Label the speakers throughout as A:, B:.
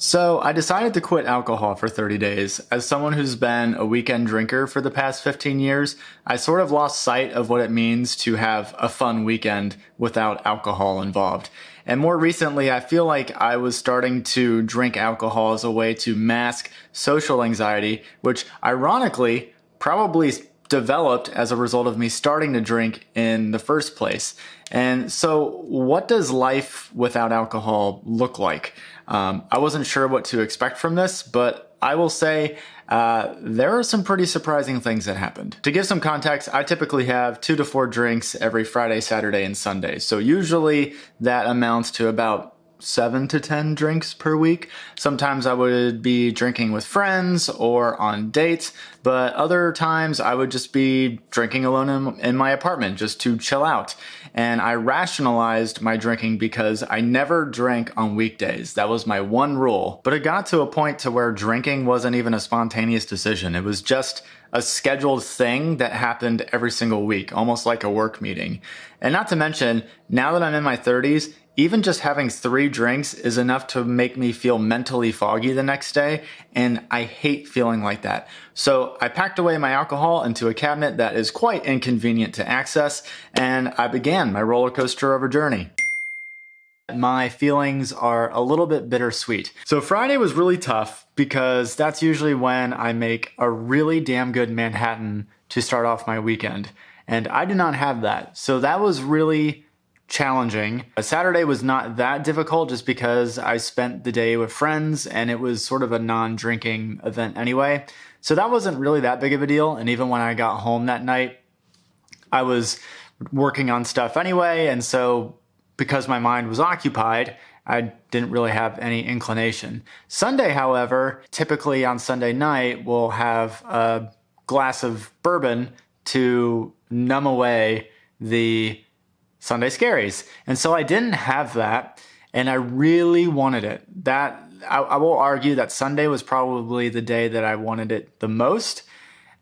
A: So I decided to quit alcohol for 30 days. As someone who's been a weekend drinker for the past 15 years, I sort of lost sight of what it means to have a fun weekend without alcohol involved. And more recently, I feel like I was starting to drink alcohol as a way to mask social anxiety, which ironically probably developed as a result of me starting to drink in the first place. And so what does life without alcohol look like? I wasn't sure what to expect from this, but I will say there are some pretty surprising things that happened. To give some context, I typically have 2 to 4 drinks every Friday, Saturday, and Sunday. So usually that amounts to about 7 to 10 drinks per week. Sometimes I would be drinking with friends or on dates, but other times I would just be drinking alone in my apartment just to chill out. And I rationalized my drinking because I never drank on weekdays. That was my one rule. But it got to a point to where drinking wasn't even a spontaneous decision. It was just a scheduled thing that happened every single week, almost like a work meeting. And not to mention, now that I'm in my 30s, even just having 3 drinks is enough to make me feel mentally foggy the next day, and I hate feeling like that. So I packed away my alcohol into a cabinet that is quite inconvenient to access, and I began my roller coaster of a journey. My feelings are a little bit bittersweet. So Friday was really tough because that's usually when I make a really damn good Manhattan to start off my weekend, and I did not have that. So that was really challenging. Saturday was not that difficult just because I spent the day with friends and it was sort of a non-drinking event anyway. So that wasn't really that big of a deal. And even when I got home that night, I was working on stuff anyway. And so because my mind was occupied, I didn't really have any inclination. Sunday, however, typically on Sunday night, we'll have a glass of bourbon to numb away the Sunday scaries. And so I didn't have that, and I really wanted it. I will argue that Sunday was probably the day that I wanted it the most.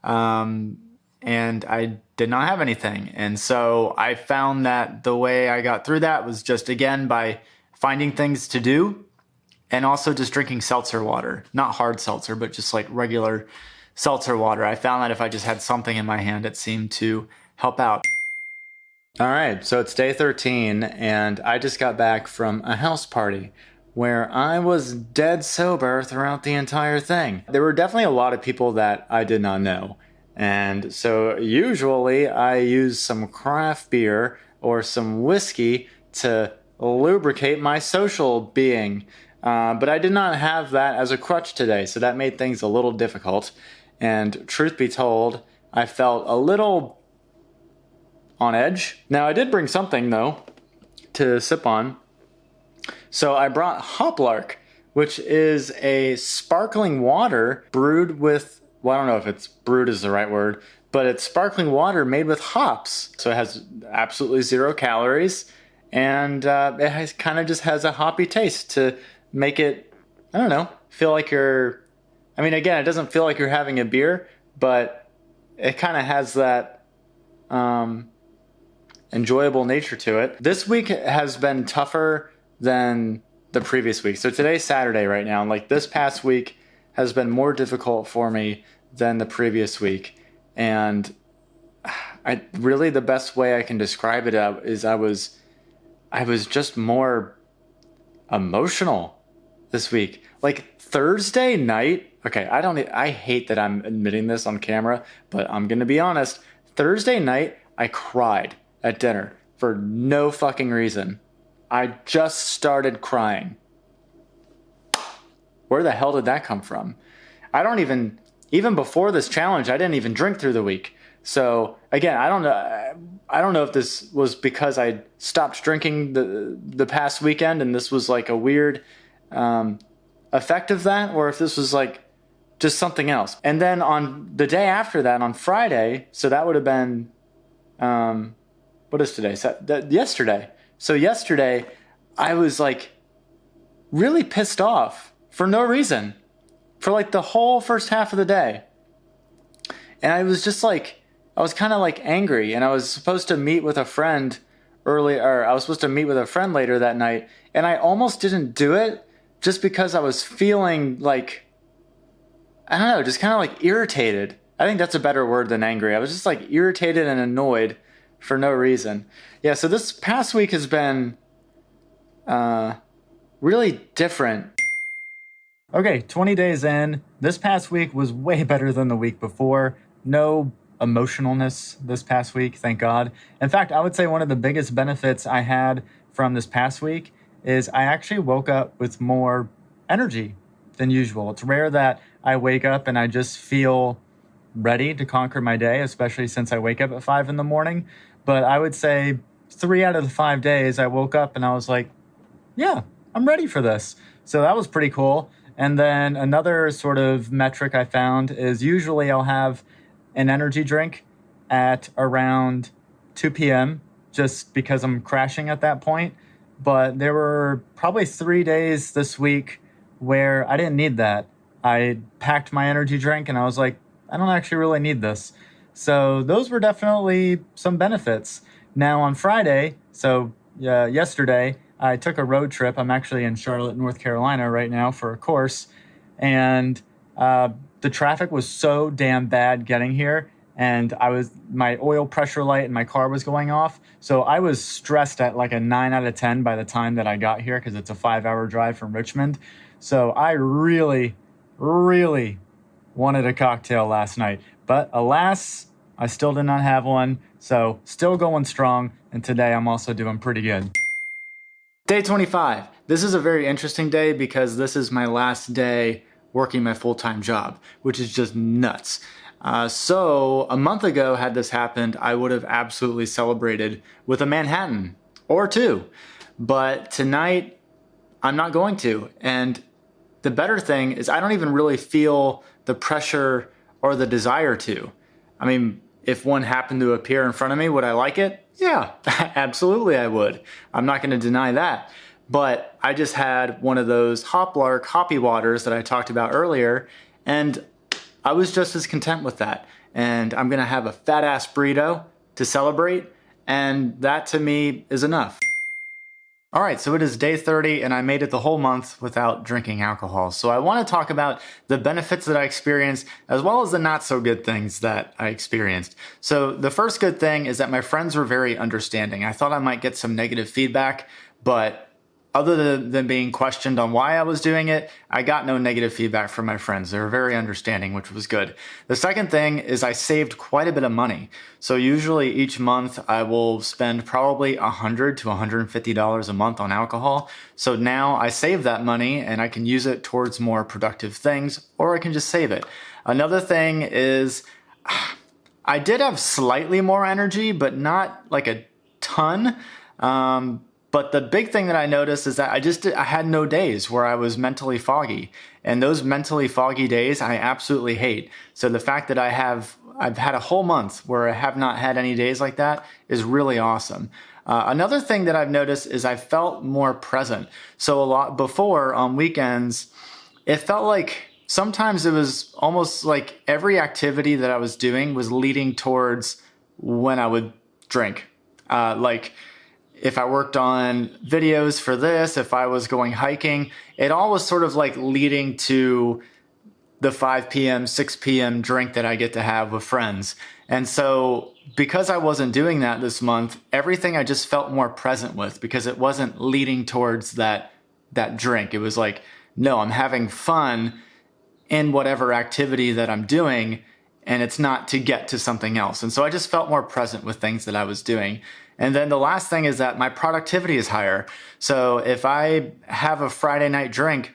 A: And I did not have anything. And so I found that the way I got through that was just, again, by finding things to do and also just drinking seltzer water. Not hard seltzer, but just like regular seltzer water. I found that if I just had something in my hand, it seemed to help out. All right, so it's day 13, and I just got back from a house party where I was dead sober throughout the entire thing. There were definitely a lot of people that I did not know. And so usually I use some craft beer or some whiskey to lubricate my social being. But I did not have that as a crutch today, so that made things a little difficult. And truth be told, I felt a little on edge. Now I did bring something though to sip on. So I brought Hoplark, which is a sparkling water brewed with, well, I don't know if it's brewed is the right word, but it's sparkling water made with hops. So it has absolutely 0 calories, and it kind of just has a hoppy taste to make it, I don't know, feel like again, it doesn't feel like you're having a beer, but it kind of has that enjoyable nature to it. This week has been tougher than the previous week. So today's Saturday right now, and like this past week has been more difficult for me than the previous week. And the best way I can describe it is I was just more emotional this week. Like Thursday night, okay, I hate that I'm admitting this on camera, but I'm gonna be honest. Thursday night, I cried at dinner for no fucking reason. I just started crying. Where the hell did that come from? Even before this challenge, I didn't even drink through the week. So again, I don't know if this was because I stopped drinking the past weekend and this was like a weird effect of that, or if this was like just something else. And then on the day after that, on Friday, so that would have been what is today? Yesterday. So yesterday, I was like really pissed off for no reason for like the whole first half of the day. And I was just like, I was kind of like angry, and I was supposed to meet with a friend later that night, and I almost didn't do it just because I was feeling like, I don't know, just kind of like irritated. I think that's a better word than angry. I was just like irritated and annoyed for no reason. Yeah, so this past week has been really different. Okay, 20 days in. This past week was way better than the week before. No emotionalness this past week, thank God. In fact, I would say one of the biggest benefits I had from this past week is I actually woke up with more energy than usual. It's rare that I wake up and I just feel ready to conquer my day, especially since I wake up at 5 in the morning. But I would say 3 out of the 5 days I woke up and I was like, yeah, I'm ready for this. So that was pretty cool. And then another sort of metric I found is usually I'll have an energy drink at around 2 p.m. just because I'm crashing at that point. But there were probably 3 days this week where I didn't need that. I packed my energy drink and I was like, I don't actually really need this. So those were definitely some benefits. Now on Friday, yesterday, I took a road trip. I'm actually in Charlotte, North Carolina right now for a course. And the traffic was so damn bad getting here. And my oil pressure light in my car was going off. So I was stressed at like a 9 out of 10 by the time that I got here because it's a 5-hour drive from Richmond. So I really, really wanted a cocktail last night. But alas, I still did not have one. So still going strong. And today I'm also doing pretty good. Day 25. This is a very interesting day because this is my last day working my full-time job, which is just nuts. So a month ago, had this happened, I would have absolutely celebrated with a Manhattan or two. But tonight, I'm not going to. And the better thing is I don't even really feel the pressure or the desire to. I mean, if one happened to appear in front of me, would I like it? Yeah, absolutely I would. I'm not going to deny that. But I just had one of those Hoplark Hoppy Waters that I talked about earlier, and I was just as content with that. And I'm going to have a fat ass burrito to celebrate, and that to me is enough. All right, so it is day 30 and I made it the whole month without drinking alcohol. So I want to talk about the benefits that I experienced as well as the not so good things that I experienced. So the first good thing is that my friends were very understanding. I thought I might get some negative feedback, but other than being questioned on why I was doing it, I got no negative feedback from my friends. They were very understanding, which was good. The second thing is I saved quite a bit of money. So usually each month I will spend probably $100 to $150 a month on alcohol. So now I save that money and I can use it towards more productive things, or I can just save it. Another thing is I did have slightly more energy, but not like a ton. But the big thing that I noticed is that I had no days where I was mentally foggy. And those mentally foggy days I absolutely hate. So the fact that I've had a whole month where I have not had any days like that is really awesome. Another thing that I've noticed is I felt more present. So a lot before on weekends, it felt like sometimes it was almost like every activity that I was doing was leading towards when I would drink. If I worked on videos for this, if I was going hiking, it all was sort of like leading to the 5 p.m., 6 p.m. drink that I get to have with friends. And so because I wasn't doing that this month, everything I just felt more present with because it wasn't leading towards that drink. It was like, no, I'm having fun in whatever activity that I'm doing, and it's not to get to something else. And so I just felt more present with things that I was doing. And then the last thing is that my productivity is higher. So if I have a Friday night drink,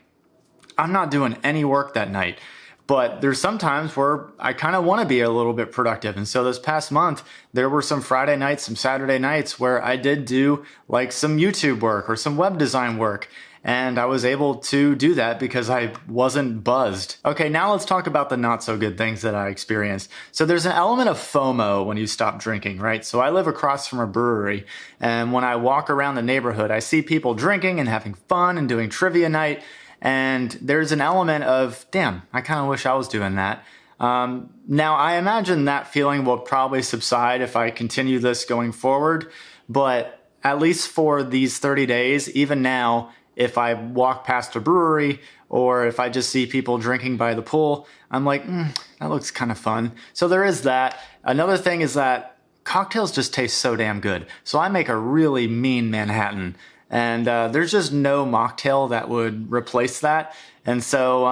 A: I'm not doing any work that night. But there's some times where I kind of want to be a little bit productive. And so this past month, there were some Friday nights, some Saturday nights where I did do like some YouTube work or some web design work. And I was able to do that because I wasn't buzzed. Okay, now let's talk about the not so good things that I experienced. So there's an element of FOMO when you stop drinking, right? So I live across from a brewery, and when I walk around the neighborhood, I see people drinking and having fun and doing trivia night. And there's an element of, damn, I kind of wish I was doing that. Now, I imagine that feeling will probably subside if I continue this going forward. But at least for these 30 days, even now, if I walk past a brewery or if I just see people drinking by the pool, I'm like, that looks kind of fun. So there is that. Another thing is that cocktails just taste so damn good. So I make a really mean Manhattan, and there's just no mocktail that would replace that. And so,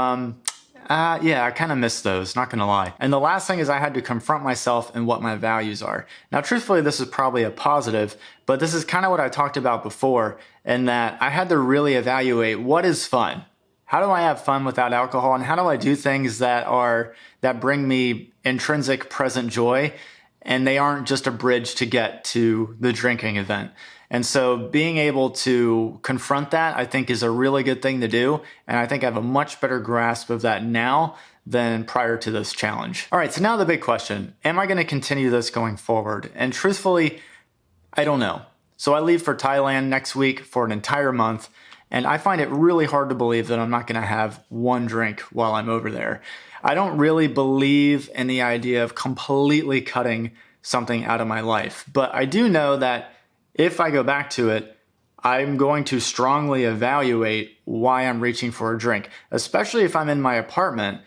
A: yeah, I kind of miss those, not gonna lie. And the last thing is I had to confront myself and what my values are. Now, truthfully, this is probably a positive, but this is kind of what I talked about before, in that I had to really evaluate what is fun. How do I have fun without alcohol, and how do I do things that bring me intrinsic present joy, and they aren't just a bridge to get to the drinking event? And so being able to confront that, I think, is a really good thing to do. And I think I have a much better grasp of that now than prior to this challenge. All right, so now the big question, am I going to continue this going forward? And truthfully, I don't know. So I leave for Thailand next week for an entire month, and I find it really hard to believe that I'm not going to have one drink while I'm over there. I don't really believe in the idea of completely cutting something out of my life, but I do know that if I go back to it, I'm going to strongly evaluate why I'm reaching for a drink, especially if I'm in my apartment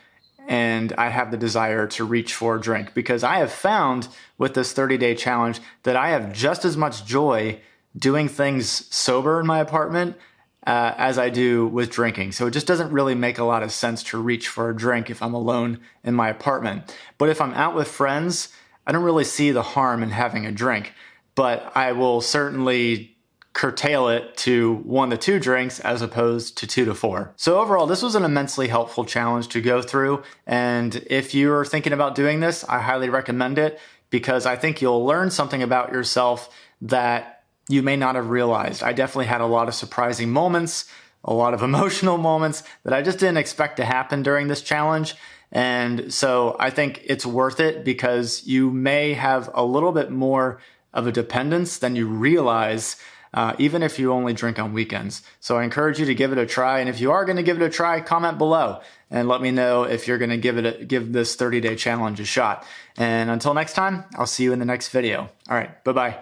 A: and I have the desire to reach for a drink, because I have found with this 30-day challenge that I have just as much joy doing things sober in my apartment as I do with drinking. So it just doesn't really make a lot of sense to reach for a drink if I'm alone in my apartment. But if I'm out with friends, I don't really see the harm in having a drink, but I will certainly curtail it to 1 to 2 drinks as opposed to 2 to 4. So overall, this was an immensely helpful challenge to go through. And if you're thinking about doing this, I highly recommend it, because I think you'll learn something about yourself that you may not have realized. I definitely had a lot of surprising moments, a lot of emotional moments that I just didn't expect to happen during this challenge. And so I think it's worth it, because you may have a little bit more of a dependence than you realize, even if you only drink on weekends. So I encourage you to give it a try. And if you are going to give it a try, comment below and let me know if you're going to give this 30-day challenge a shot. And until next time, I'll see you in the next video. All right, bye-bye.